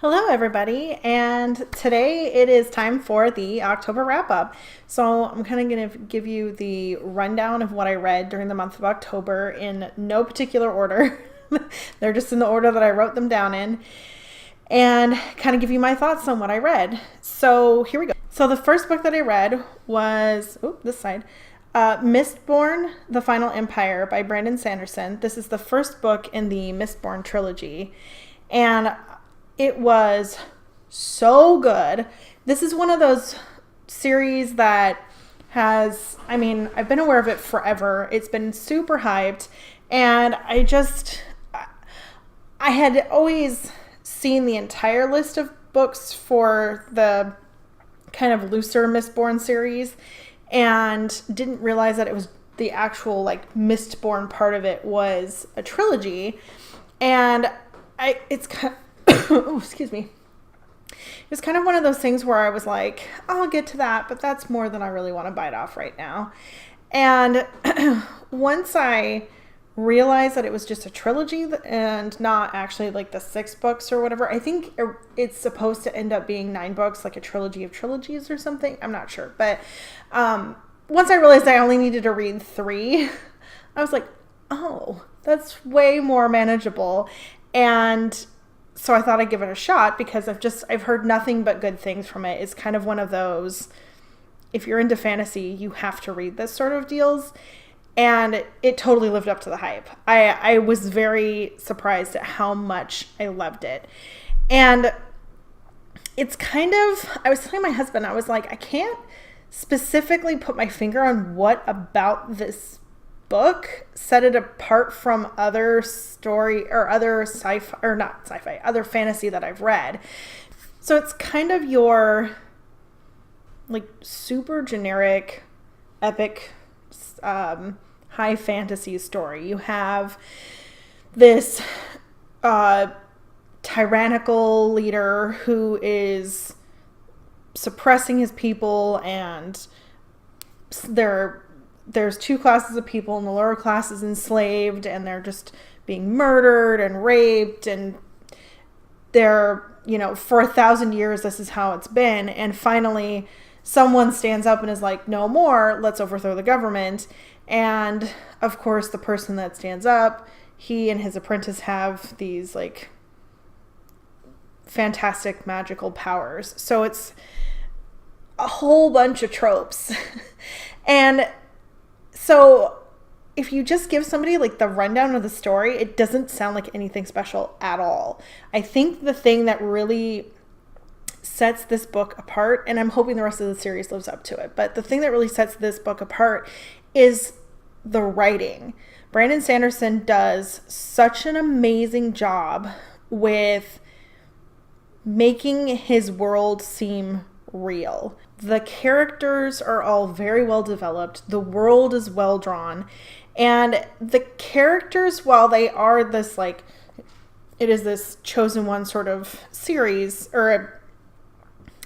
Hello, everybody, and today it is time for the October wrap up. So, I'm kind of going to give you the rundown of what I read during the month of October in no particular order. They're just in the order that I wrote them down in, and kind of give you my thoughts on what I read. So, here we go. So, the first book that I read was, this side. Mistborn, The Final Empire by Brandon Sanderson. This is the first book in the Mistborn trilogy, and it was so good. This is one of those series that I've been aware of it forever. It's been super hyped, and I had always seen the entire list of books for the kind of looser Mistborn series and didn't realize that it was the actual Mistborn part of it was a trilogy. And it's kind of oh, excuse me. It was kind of one of those things where I was like, I'll get to that, but that's more than I really want to bite off right now. And once I realized that it was just a trilogy and not actually the 6 books or whatever, I think it's supposed to end up being 9 books, like a trilogy of trilogies or something. I'm not sure. But once I realized I only needed to read 3, I was like, oh, that's way more manageable. And so I thought I'd give it a shot because I've heard nothing but good things from it. It's kind of one of those, if you're into fantasy, you have to read this sort of deals. And it totally lived up to the hype. I was very surprised at how much I loved it. And it's kind of, I was telling my husband, I was like, I can't specifically put my finger on what about this book set it apart from other story or other sci-fi, or not sci-fi, other fantasy that I've read. So it's kind of your super generic epic high fantasy story. You have this tyrannical leader who is suppressing his people, and there's 2 classes of people, and the lower class is enslaved, and they're just being murdered and raped, and they're, for 1,000 years, this is how it's been. And finally, someone stands up and is like, no more, let's overthrow the government. And of course, the person that stands up, he and his apprentice have these fantastic magical powers. So it's a whole bunch of tropes. And so if you just give somebody the rundown of the story, it doesn't sound like anything special at all. I think the thing that really sets this book apart, and I'm hoping the rest of the series lives up to it, but the thing that really sets this book apart is the writing. Brandon Sanderson does such an amazing job with making his world seem real. The characters are all very well developed. The world is well drawn. And the characters, while they are this it is this chosen one sort of series, or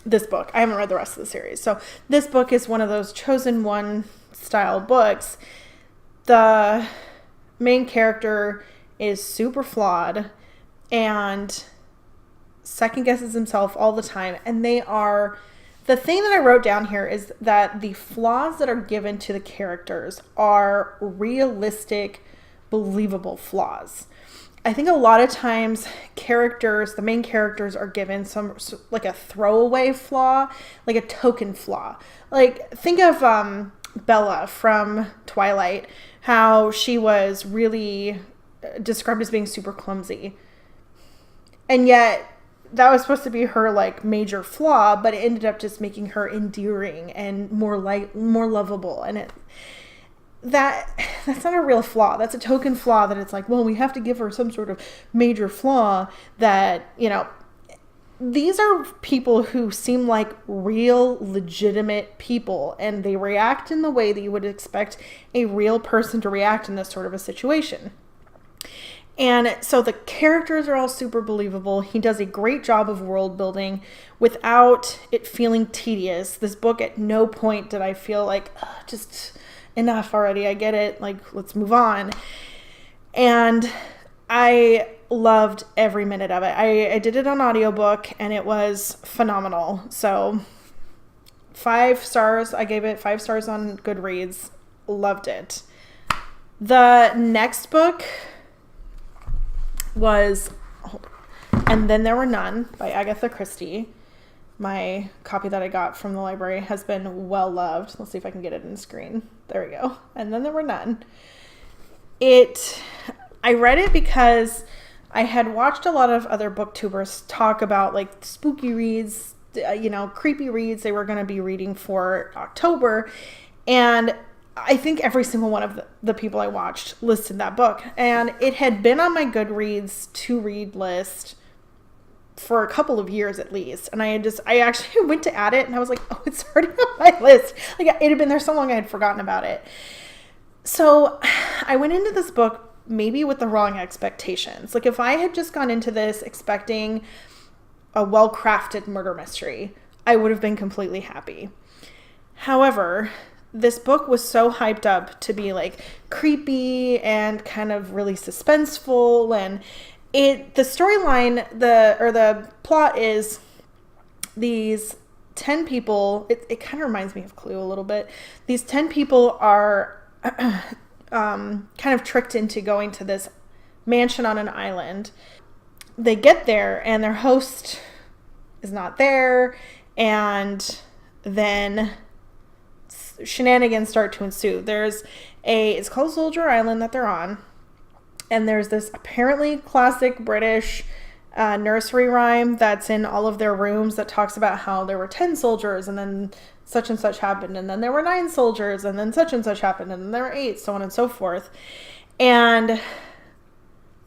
this book. I haven't read the rest of the series. So this book is one of those chosen one style books. The main character is super flawed and second guesses himself all the time. And the thing that I wrote down here is that the flaws that are given to the characters are realistic, believable flaws. I think a lot of times the main characters are given some a throwaway flaw, a token flaw. Think of Bella from Twilight, how she was really described as being super clumsy. And yet that was supposed to be her major flaw, but it ended up just making her endearing and more lovable. And that's not a real flaw. That's a token flaw that it's we have to give her some sort of major flaw that, these are people who seem like real, legitimate people, and they react in the way that you would expect a real person to react in this sort of a situation. And so the characters are all super believable. He does a great job of world building without it feeling tedious. This book, at no point did I feel just enough already. I get it. Let's move on. And I loved every minute of it. I did it on audiobook and it was phenomenal. So 5 stars. I gave it 5 stars on Goodreads. Loved it. The next book was And Then There Were None by Agatha Christie. My copy that I got from the library has been well loved. Let's see if I can get it in the screen. There we go. And Then There Were None. I read it because I had watched a lot of other booktubers talk about like spooky reads, creepy reads they were going to be reading for October. And I think every single one of the people I watched listed that book. And it had been on my Goodreads to read list for a couple of years at least. And I actually went to add it and I was like, oh, it's already on my list. Like it had been there so long I had forgotten about it. So I went into this book maybe with the wrong expectations. Like if I had just gone into this expecting a well-crafted murder mystery, I would have been completely happy. However, this book was so hyped up to be like creepy and kind of really suspenseful, and the storyline, the plot is these 10 people, it kind of reminds me of Clue a little bit. These 10 people are kind of tricked into going to this mansion on an island. They get there and their host is not there, and then shenanigans start to ensue. It's called Soldier Island that they're on, and there's this apparently classic British nursery rhyme that's in all of their rooms that talks about how there were 10 soldiers and then such and such happened, and then there were 9 soldiers and then such and such happened, and then there were 8, so on and so forth. And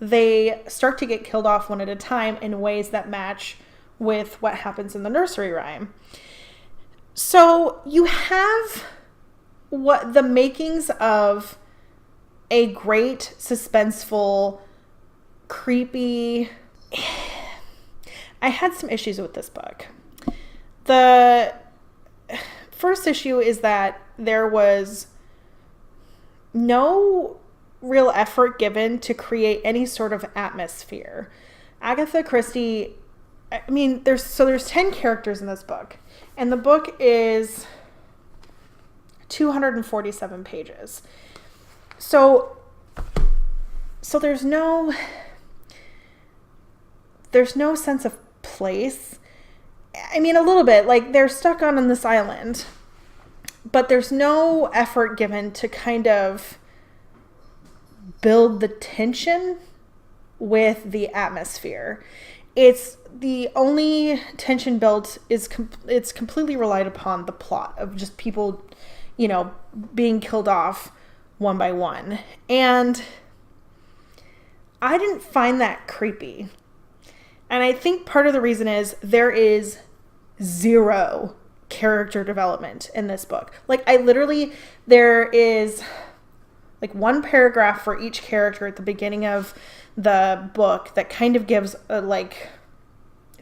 they start to get killed off one at a time in ways that match with what happens in the nursery rhyme. So you have what the makings of a great, suspenseful, creepy... I had some issues with this book. The first issue is that there was no real effort given to create any sort of atmosphere. Agatha Christie, there's 10 characters in this book, and the book is 247 pages. So there's no sense of place. A little bit, like they're stuck on this island, but there's no effort given to kind of build the tension with the atmosphere. It's the only tension built it's completely relied upon the plot of just people, being killed off one by one. And I didn't find that creepy. And I think part of the reason is there is 0 character development in this book. There is like one paragraph for each character at the beginning of the book that kind of gives a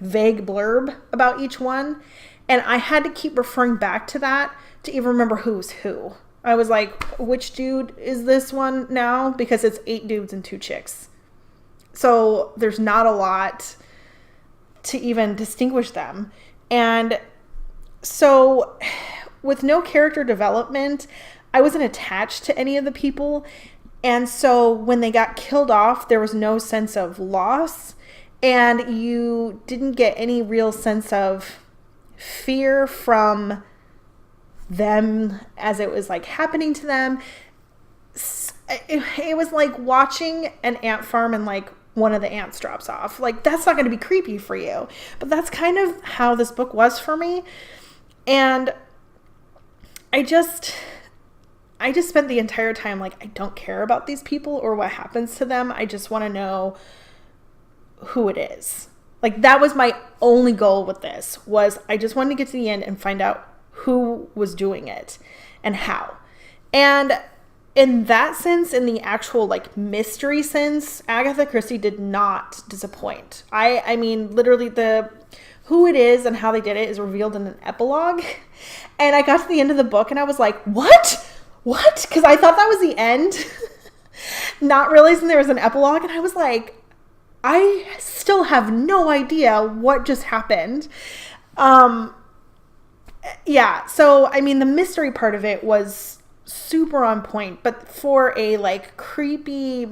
vague blurb about each one. And I had to keep referring back to that to even remember who's who. I was like, which dude is this one now? Because it's 8 dudes and 2 chicks. So there's not a lot to even distinguish them. And so with no character development, I wasn't attached to any of the people. And so when they got killed off, there was no sense of loss, and you didn't get any real sense of fear from them as it was happening to them. It was like watching an ant farm and one of the ants drops off. That's not going to be creepy for you. But that's kind of how this book was for me. And I just spent the entire time I don't care about these people or what happens to them. I just want to know who it is. That was my only goal with this, was I just wanted to get to the end and find out who was doing it and how. And in that sense, in the actual mystery sense, Agatha Christie did not disappoint. I mean, literally who it is and how they did it is revealed in an epilogue. And I got to the end of the book and I was like, what? Because I thought that was the end. not realizing there was an epilogue. And I was like, I still have no idea what just happened. Yeah. So, I mean, the mystery part of it was super on point, but for a like creepy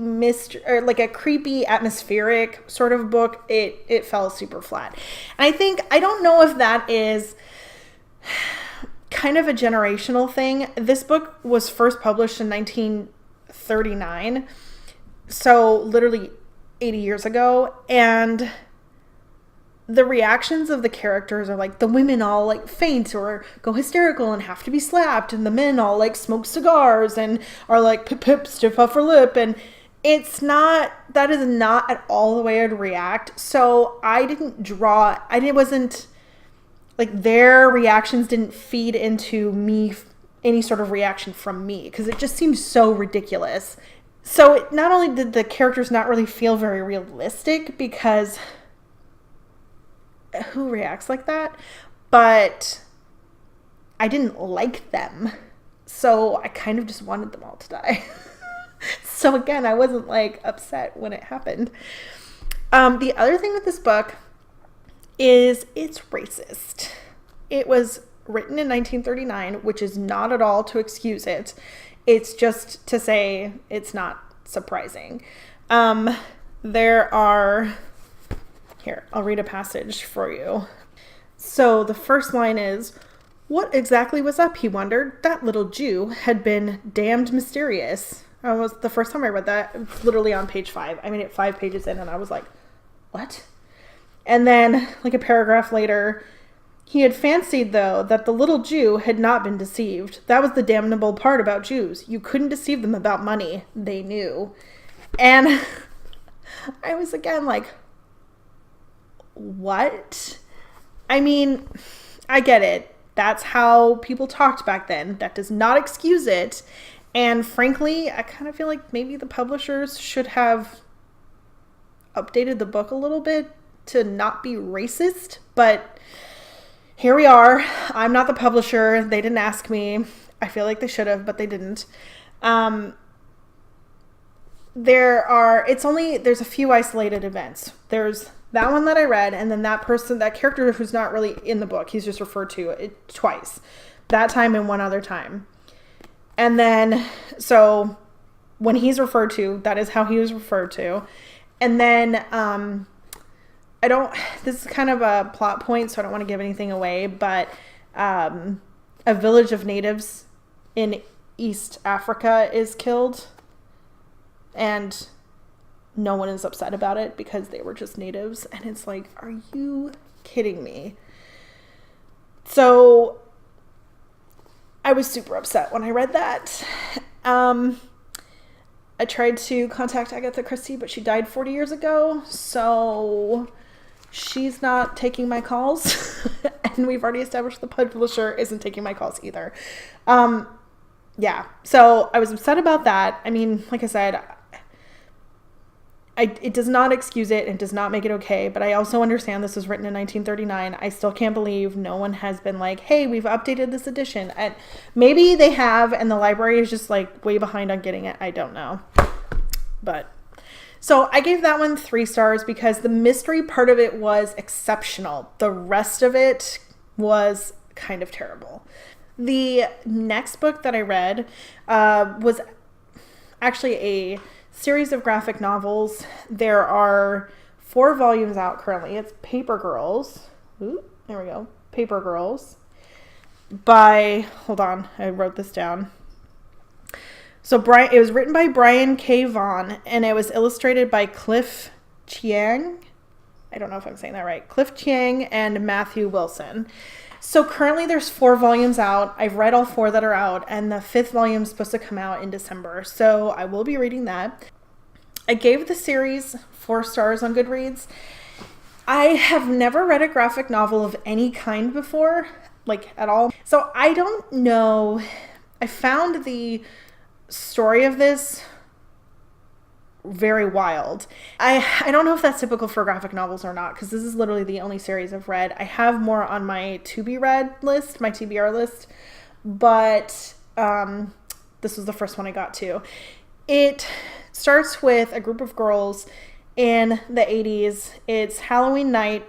or like a creepy atmospheric sort of book, it fell super flat. And I don't know if that is kind of a generational thing. This book was first published in 1939, so literally 80 years ago, and the reactions of the characters are like the women all like faint or go hysterical and have to be slapped, and the men all like smoke cigars and are like pip pip stiff upper lip, and that is not at all the way I'd react. So it wasn't like their reactions didn't feed into me any sort of reaction from me, because it just seemed so ridiculous. So not only did the characters not really feel very realistic, because who reacts like that, but I didn't like them, so I kind of just wanted them all to die. So again, I wasn't like upset when it happened. The other thing with this book is it's racist. It was written in 1939, which is not at all to excuse it. It's just to say it's not surprising. Here, I'll read a passage for you. So the first line is, "What exactly was up, he wondered. That little Jew had been damned mysterious." That was the first time I read that. It's literally on page 5. I mean, it 5 pages in, and I was like, what? And then, like a paragraph later, "He had fancied, though, that the little Jew had not been deceived. That was the damnable part about Jews. You couldn't deceive them about money. They knew." And I was again like, what? I mean, I get it. That's how people talked back then. That does not excuse it. And frankly, I kind of feel like maybe the publishers should have updated the book a little bit to not be racist. But here we are. I'm not the publisher. They didn't ask me. I feel like they should have, but they didn't. There's a few isolated events. There's that one that I read, and then that character who's not really in the book, he's just referred to it twice. That time and one other time. And then, so when he's referred to, that is how he was referred to. And then, this is kind of a plot point, so I don't want to give anything away, but a village of natives in East Africa is killed, and no one is upset about it because they were just natives. And it's like, are you kidding me? So I was super upset when I read that. I tried to contact Agatha Christie, but she died 40 years ago, so she's not taking my calls. And we've already established the publisher isn't taking my calls either. Yeah, so I was upset about that. I mean, like I said, it does not excuse it and does not make it okay, but I also understand this was written in 1939. I still can't believe no one has been like, hey, we've updated this edition. And maybe they have, and the library is just like way behind on getting it. I don't know. But so I gave that one 3 stars because the mystery part of it was exceptional. The rest of it was kind of terrible. The next book that I read was actually a series of graphic novels. There are 4 volumes out currently. It's Paper Girls. Ooh, there we go. Paper Girls hold on, I wrote this down. So it was written by Brian K. Vaughan, and it was illustrated by Cliff Chiang. I don't know if I'm saying that right. Cliff Chiang and Matthew Wilson. So currently there's 4 volumes out. I've read all 4 that are out, and the 5th volume is supposed to come out in December. So I will be reading that. I gave the series 4 stars on Goodreads. I have never read a graphic novel of any kind before, like at all. So I don't know. I found the story of this very wild. I don't know if that's typical for graphic novels or not, because this is literally the only series I've read. I have more on my to be read list, my TBR list, but this was the first one I got to. It starts with a group of girls in the 80s. It's Halloween night.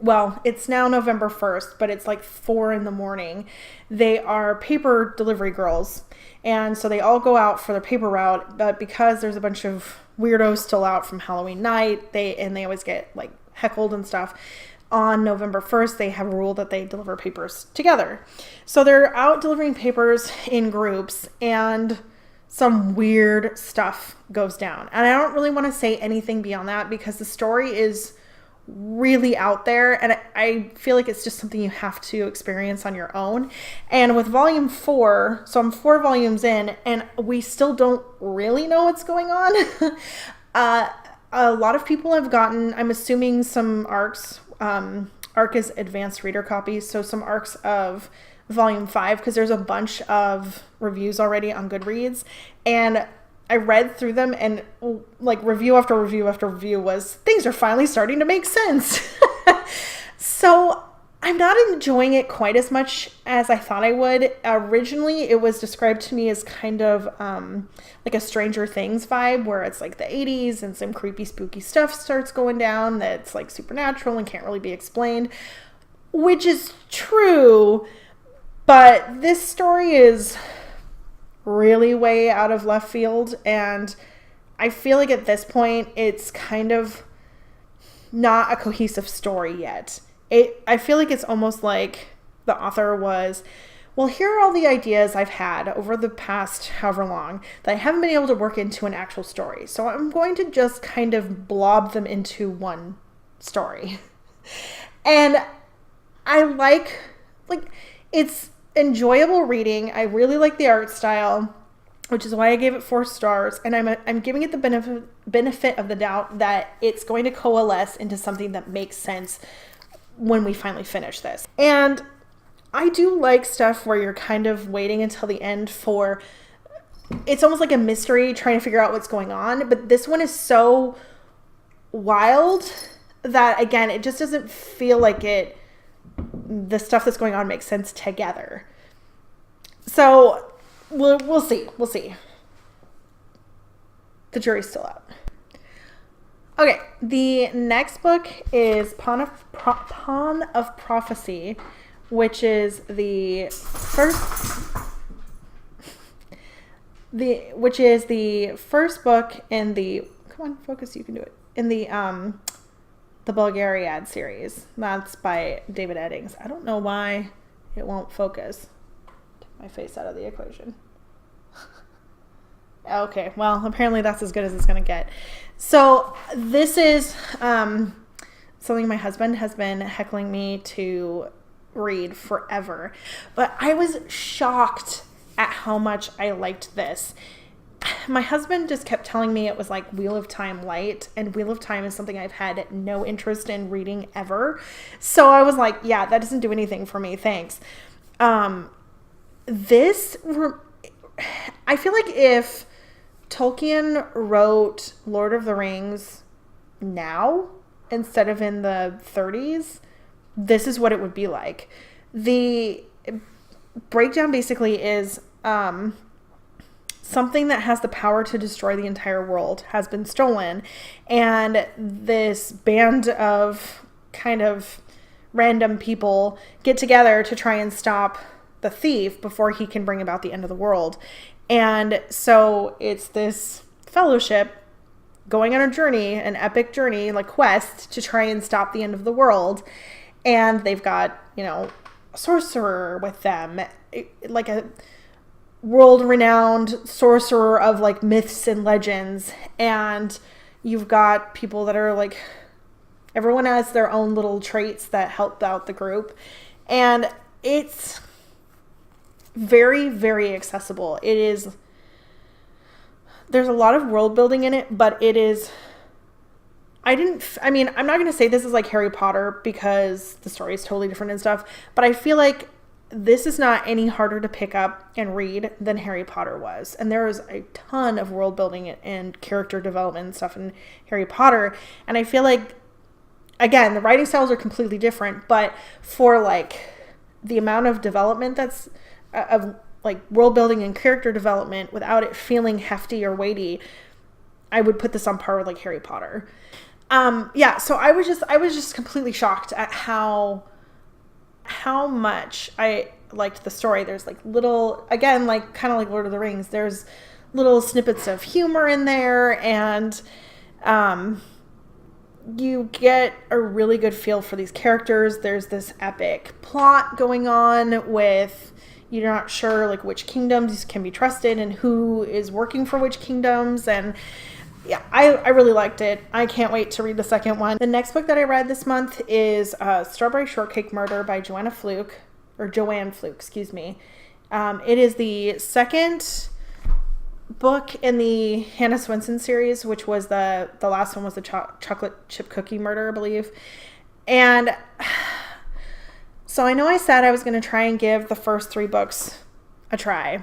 Well, it's now November 1st, but it's like 4 in the morning. They are paper delivery girls. And so they all go out for their paper route, but because there's a bunch of weirdos still out from Halloween night, they always get like heckled and stuff. On November 1st, they have a rule that they deliver papers together. So they're out delivering papers in groups, and some weird stuff goes down. And I don't really want to say anything beyond that because the story is really out there, and I feel like it's just something you have to experience on your own. And with volume 4, so I'm 4 volumes in, and we still don't really know what's going on. A lot of people have gotten, I'm assuming, some ARCs. ARC is advanced reader copies, so some ARCs of volume 5, because there's a bunch of reviews already on Goodreads, and I read through them, and like review after review after review was, things are finally starting to make sense. So I'm not enjoying it quite as much as I thought I would. Originally, it was described to me as kind of like a Stranger Things vibe, where it's like the 80s and some creepy, spooky stuff starts going down that's like supernatural and can't really be explained, which is true. But this story is really way out of left field, and I feel like at this point it's kind of not a cohesive story yet. I feel like it's almost like the author was, well, here are all the ideas I've had over the past however long that I haven't been able to work into an actual story, so I'm going to just kind of blob them into one story. And I like it's enjoyable reading. I really like the art style, which is why I gave it 4 stars, and I'm giving it the benefit of the doubt that it's going to coalesce into something that makes sense when we finally finish this. And I do like stuff where you're kind of waiting until the end for, it's almost like a mystery, trying to figure out what's going on, but this one is so wild that, again, it just doesn't feel like the stuff that's going on makes sense together. So we'll see. The jury's still out. Okay, the next book is Pawn of Prophecy, which is the first book in the, come on, focus, you can do it, in the Belgariad series. That's by David Eddings. I don't know why it won't focus. Take my face out of the equation. Okay, well, apparently that's as good as it's going to get. So this is something my husband has been heckling me to read forever. But I was shocked at how much I liked this. My husband just kept telling me it was like Wheel of Time light, and Wheel of Time is something I've had no interest in reading ever. So I was like, yeah, that doesn't do anything for me, thanks. I feel like if Tolkien wrote Lord of the Rings now instead of in the 30s, this is what it would be like. The breakdown basically is something that has the power to destroy the entire world has been stolen, and this band of kind of random people get together to try and stop the thief before he can bring about the end of the world. And so it's this fellowship going on a journey, an epic journey, like quest to try and stop the end of the world. And they've got, a sorcerer with them, like a world-renowned sorcerer of like myths and legends. And you've got people that are like, everyone has their own little traits that help out the group. And it's very, very accessible. There's a lot of world building in it, but I'm not going to say this is like Harry Potter because the story is totally different and stuff, but I feel like this is not any harder to pick up and read than Harry Potter was. And there is a ton of world building and character development and stuff in Harry Potter. And I feel like, again, the writing styles are completely different, but for like the amount of development of like world building and character development without it feeling hefty or weighty, I would put this on par with like Harry Potter. So I was just completely shocked at how much I liked the story. There's like little, again, like kind of like Lord of the Rings, there's little snippets of humor in there, and you get a really good feel for these characters. There's this epic plot going on with, you're not sure like which kingdoms can be trusted and who is working for which kingdoms. And yeah, I really liked it. I can't wait to read the second one. The next book that I read this month is Strawberry Shortcake Murder by Joanne Fluke, excuse me. It is the second book in the Hannah Swenson series, which was the last one was the chocolate chip cookie murder, I believe. And so I know I said I was going to try and give the first 3 books a try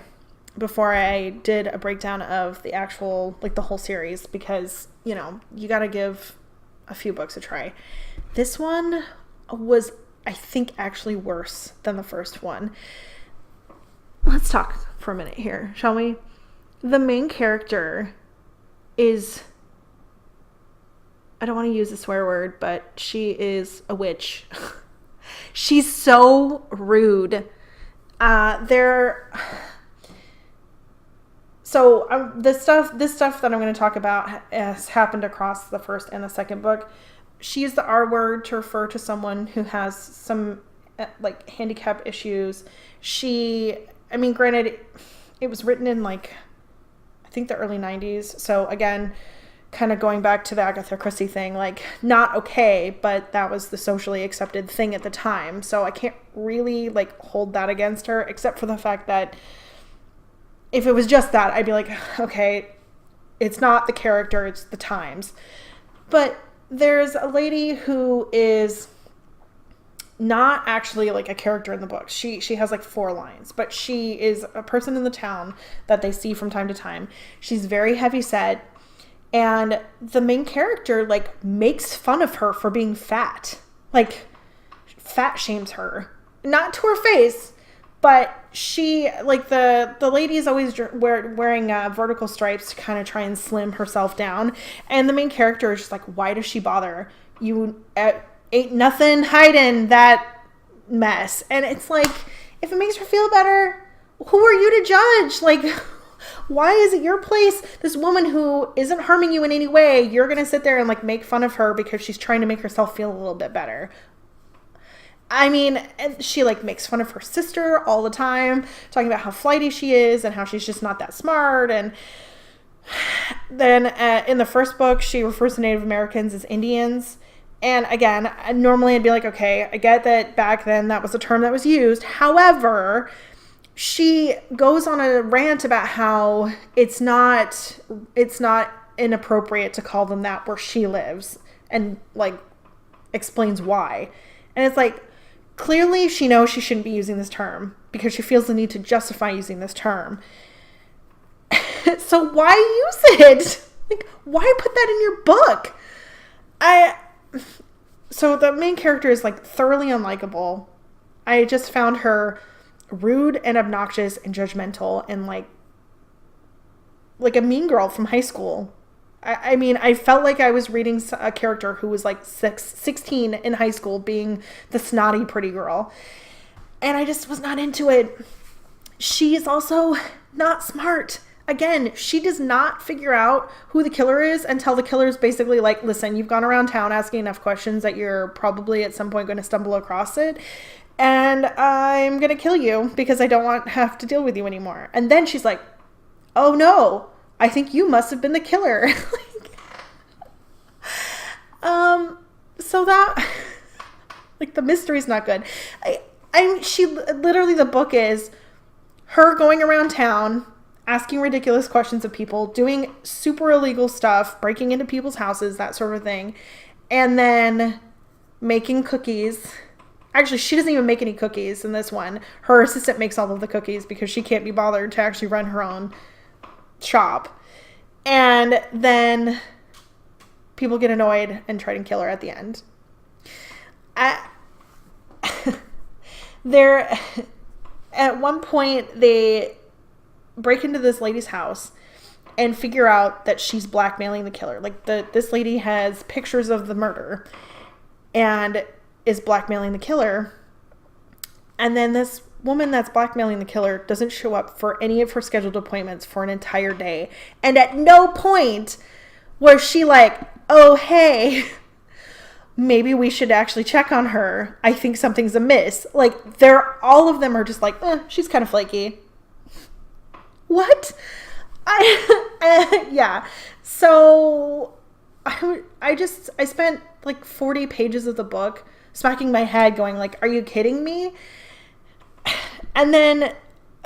before I did a breakdown of the actual, like the whole series, because, you know, you got to give a few books a try. This one was, I think, actually worse than the first one. Let's talk for a minute here, shall we? The main character is, I don't want to use a swear word, but she is a witch. She's so rude. This stuff that I'm going to talk about has happened across the first and the second book. She used the R word to refer to someone who has some like handicap issues. Granted, it was written in like, I think the early 90s. So again, kind of going back to the Agatha Christie thing, like not okay, but that was the socially accepted thing at the time. So I can't really like hold that against her, except for the fact that if it was just that, I'd be like, okay, it's not the character, it's the times. But there's a lady who is not actually like a character in the book. She has like 4 lines, but she is a person in the town that they see from time to time. She's very heavy set, and the main character like makes fun of her for being fat. Like fat shames her. Not to her face, but she, like the lady is always wearing vertical stripes to kind of try and slim herself down. And the main character is just like, why does she bother? You ain't nothing hiding that mess. And it's like, if it makes her feel better, who are you to judge? Like, why is it your place? This woman who isn't harming you in any way, you're going to sit there and like make fun of her because she's trying to make herself feel a little bit better. I mean, she like makes fun of her sister all the time, talking about how flighty she is and how she's just not that smart. And then in the first book, she refers to Native Americans as Indians. And again, normally I'd be like, okay, I get that back then that was a term that was used. However, she goes on a rant about how it's not inappropriate to call them that where she lives, and like explains why. And it's like, clearly she knows she shouldn't be using this term because she feels the need to justify using this term. So why use it? Like, why put that in your book? So the main character is like thoroughly unlikable. I just found her rude and obnoxious and judgmental and like a mean girl from high school. I mean, I felt like I was reading a character who was like 16 in high school being the snotty pretty girl. And I just was not into it. She is also not smart. Again, she does not figure out who the killer is until the killer is basically like, listen, you've gone around town asking enough questions that you're probably at some point going to stumble across it. And I'm going to kill you because I don't want to have to deal with you anymore. And then she's like, oh no, I think you must have been the killer. So that, like, the mystery's not good. She literally, the book is her going around town, asking ridiculous questions of people, doing super illegal stuff, breaking into people's houses, that sort of thing, and then making cookies. Actually, she doesn't even make any cookies in this one. Her assistant makes all of the cookies because she can't be bothered to actually run her own shop. And then people get annoyed and try to kill her at the end. at one point they break into this lady's house and figure out that she's blackmailing the killer. Like this lady has pictures of the murder and is blackmailing the killer. And then this woman that's blackmailing the killer doesn't show up for any of her scheduled appointments for an entire day. And at no point was she like, oh, hey, maybe we should actually check on her. I think something's amiss. Like, all of them are just like, she's kind of flaky. What? Yeah. So I spent like 40 pages of the book smacking my head going like, are you kidding me? And then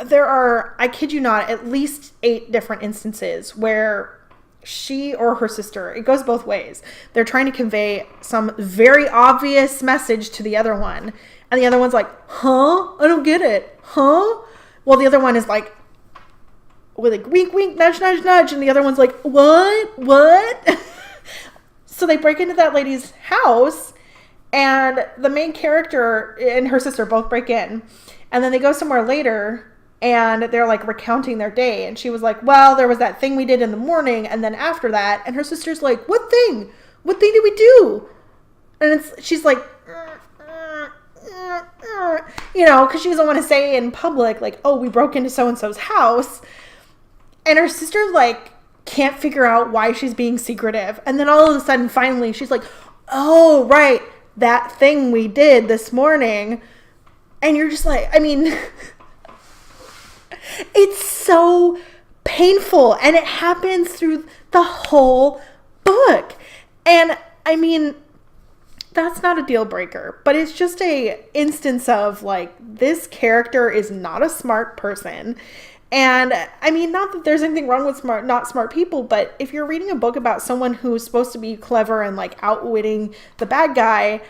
there are, I kid you not, at least 8 different instances where she or her sister, it goes both ways. They're trying to convey some very obvious message to the other one. And the other one's like, huh? I don't get it. Huh? Well, the other one is like, with like, wink, wink, nudge, nudge, nudge. And the other one's like, what? So they break into that lady's house, and the main character and her sister both break in. And then they go somewhere later, and they're like recounting their day. And she was like, well, there was that thing we did in the morning, and then after that. And her sister's like, what thing? What thing did we do? And she's like, you know, because she doesn't want to say in public, like, oh, we broke into so-and-so's house. And her sister, like, can't figure out why she's being secretive. And then all of a sudden, finally, she's like, oh, right, that thing we did this morning. And you're just like, I mean, it's so painful. And it happens through the whole book. And, I mean, that's not a deal breaker. But it's just a instance of, like, this character is not a smart person. And I mean, not that there's anything wrong with not smart people, but if you're reading a book about someone who's supposed to be clever and like outwitting the bad guy,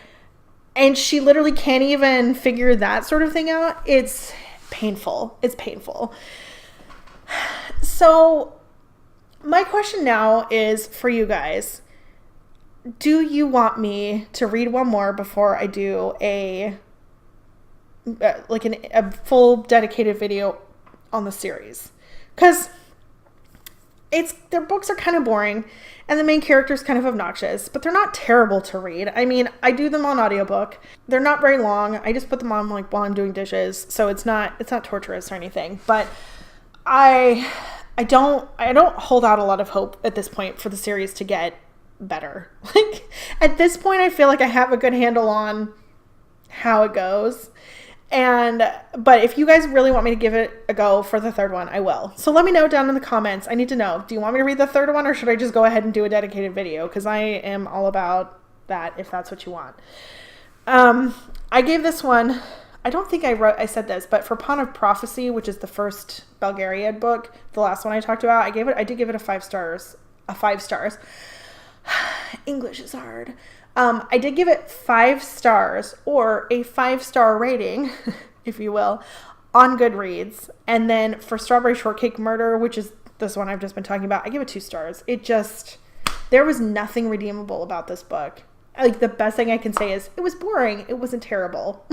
and she literally can't even figure that sort of thing out, it's painful. It's painful. So my question now is for you guys. Do you want me to read one more before I do a full dedicated video on the series? Because their books are kind of boring and the main character is kind of obnoxious, but they're not terrible to read. I mean, I do them on audiobook. They're not very long. I just put them on like while I'm doing dishes, so it's not torturous or anything. But I don't hold out a lot of hope at this point for the series to get better. Like at this point, I feel like I have a good handle on how it goes. But if you guys really want me to give it a go for the third one, I will. So let me know down in the comments. I need to know, do you want me to read the third one, or should I just go ahead and do a dedicated video? Because I am all about that if that's what you want. I gave this one, I don't think I said this, but for Pawn of Prophecy, which is the first Belgariad book, the last one I talked about, I did give it a 5 stars. English is hard. I did give it 5 stars, or a 5-star rating, if you will, on Goodreads. And then for Strawberry Shortcake Murder, which is this one I've just been talking about, I give it 2 stars. There was nothing redeemable about this book. Like, the best thing I can say is it was boring. It wasn't terrible.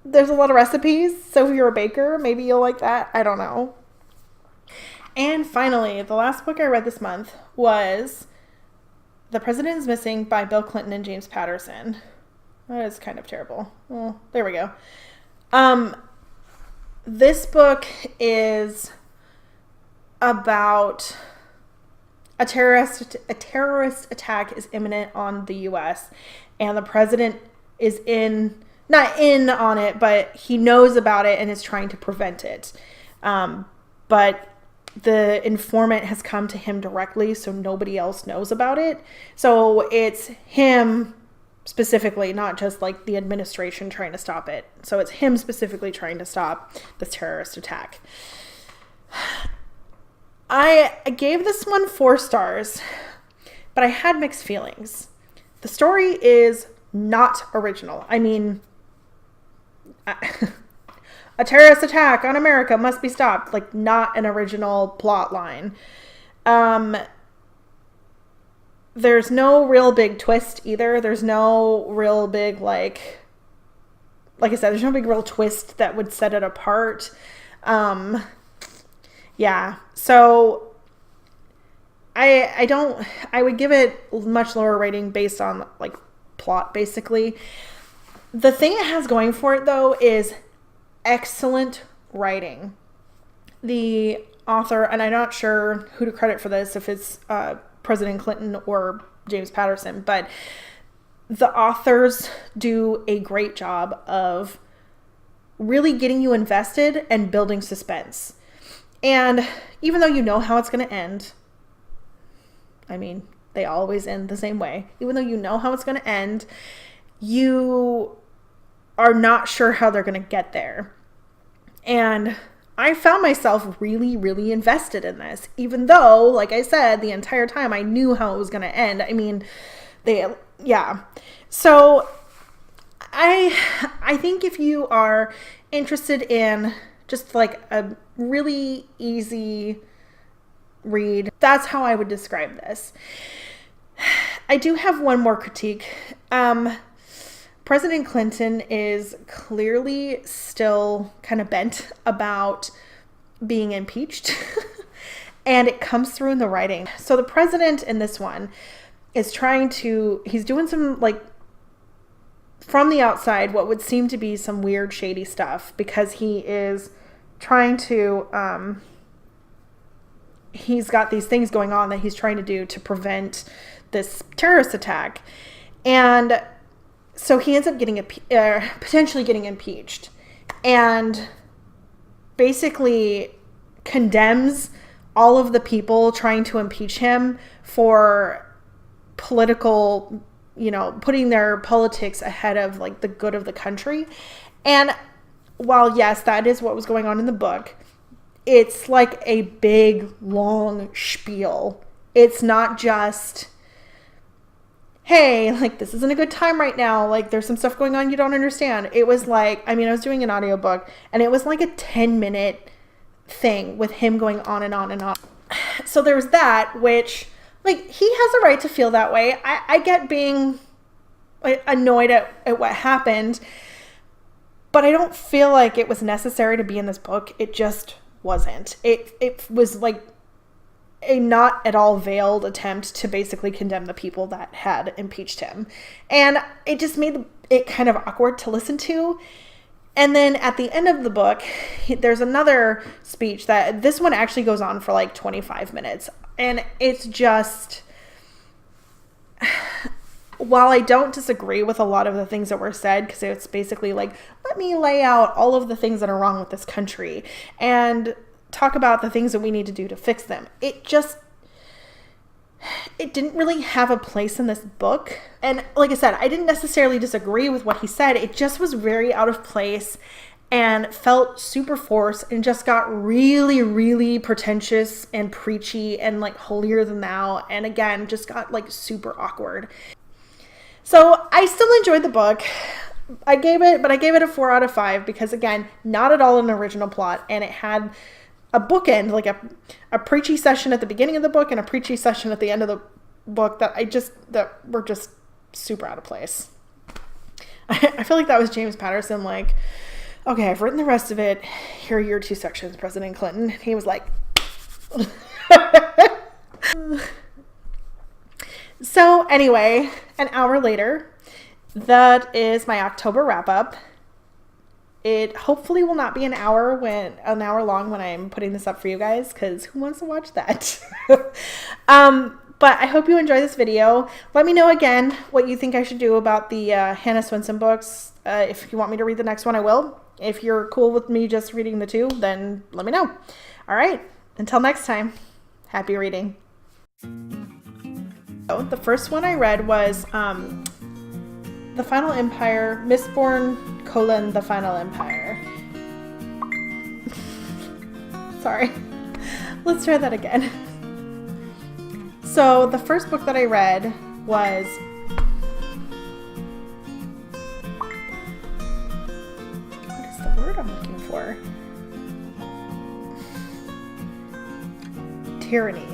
There's a lot of recipes, so if you're a baker, maybe you'll like that. I don't know. And finally, the last book I read this month was The President is Missing by Bill Clinton and James Patterson. That is kind of terrible. Well, there we go. This book is about a terrorist attack is imminent on the U.S. and the president is not in on it, but he knows about it and is trying to prevent it. But the informant has come to him directly, so nobody else knows about it. So it's him specifically, not just like the administration trying to stop it. So it's him specifically trying to stop this terrorist attack. I gave this one 4 stars, but I had mixed feelings. The story is not original. I mean, a terrorist attack on America must be stopped. Like, not an original plot line. there's no real big twist either. There's no real big, like I said, there's no big real twist that would set it apart. Yeah. So I would give it much lower rating based on like plot, basically. The thing it has going for it, though, is excellent writing. The author, and I'm not sure who to credit for this, if it's President Clinton or James Patterson, but the authors do a great job of really getting you invested and building suspense. And even though you know how it's going to end, I mean, they always end the same way. Even though you know how it's going to end, you are not sure how they're going to get there. And I found myself really, really invested in this, even though, like I said, the entire time I knew how it was going to end. I mean, So I think if you are interested in just like a really easy read, that's how I would describe this. I do have one more critique. President Clinton is clearly still kind of bent about being impeached, and it comes through in the writing. So the president in this one is he's doing some, like, from the outside, what would seem to be some weird, shady stuff, because he is trying to, he's got these things going on that he's trying to do to prevent this terrorist attack. And so he ends up potentially getting impeached, and basically condemns all of the people trying to impeach him for political, putting their politics ahead of like the good of the country. And while yes, that is what was going on in the book, it's like a big, long spiel. It's not just, hey, like, this isn't a good time right now. Like, there's some stuff going on you don't understand. It was like, I was doing an audiobook, and it was like a 10-minute thing with him going on and on and on. So there was that, which, like, he has a right to feel that way. I get being annoyed at what happened, but I don't feel like it was necessary to be in this book. It just wasn't. It was like a not at all veiled attempt to basically condemn the people that had impeached him. And it just made it kind of awkward to listen to. And then at the end of the book, there's another speech that this one actually goes on for like 25 minutes. And it's just, while I don't disagree with a lot of the things that were said, because it's basically like, let me lay out all of the things that are wrong with this country and talk about the things that we need to do to fix them. It didn't really have a place in this book. And like I said, I didn't necessarily disagree with what he said. It just was very out of place and felt super forced and just got really, really pretentious and preachy and like holier than thou. And again, just got like super awkward. So I still enjoyed the book. I gave it a 4 out of 5 because, again, not at all an original plot, and it had a bookend, like a preachy session at the beginning of the book and a preachy session at the end of the book that were just super out of place. I feel like that was James Patterson, like, okay, I've written the rest of it. Here are your 2 sections, President Clinton. And he was like, so anyway, an hour later, that is my October wrap up. It hopefully will not be an hour long when I'm putting this up for you guys, because who wants to watch that? But I hope you enjoy this video. Let me know again what you think I should do about the Hannah Swensen books. If you want me to read the next one, I will. If you're cool with me just reading the 2, then let me know. All right, until next time, happy reading. So the first one I read was The Final Empire, Mistborn: The Final Empire. Sorry. Let's try that again. So the first book that I read was what is the word I'm looking for? Tyranny.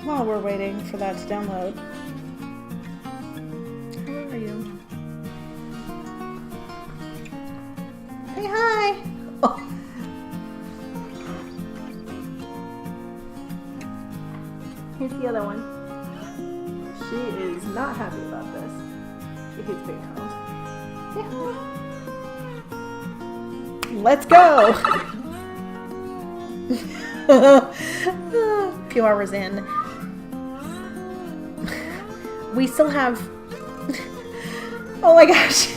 While we're waiting for that to download. How are you? Say hi! Oh. Here's the other one. She is not happy about this. She hates being held. Say hi. Let's go! A few hours in. We still have... Oh my gosh.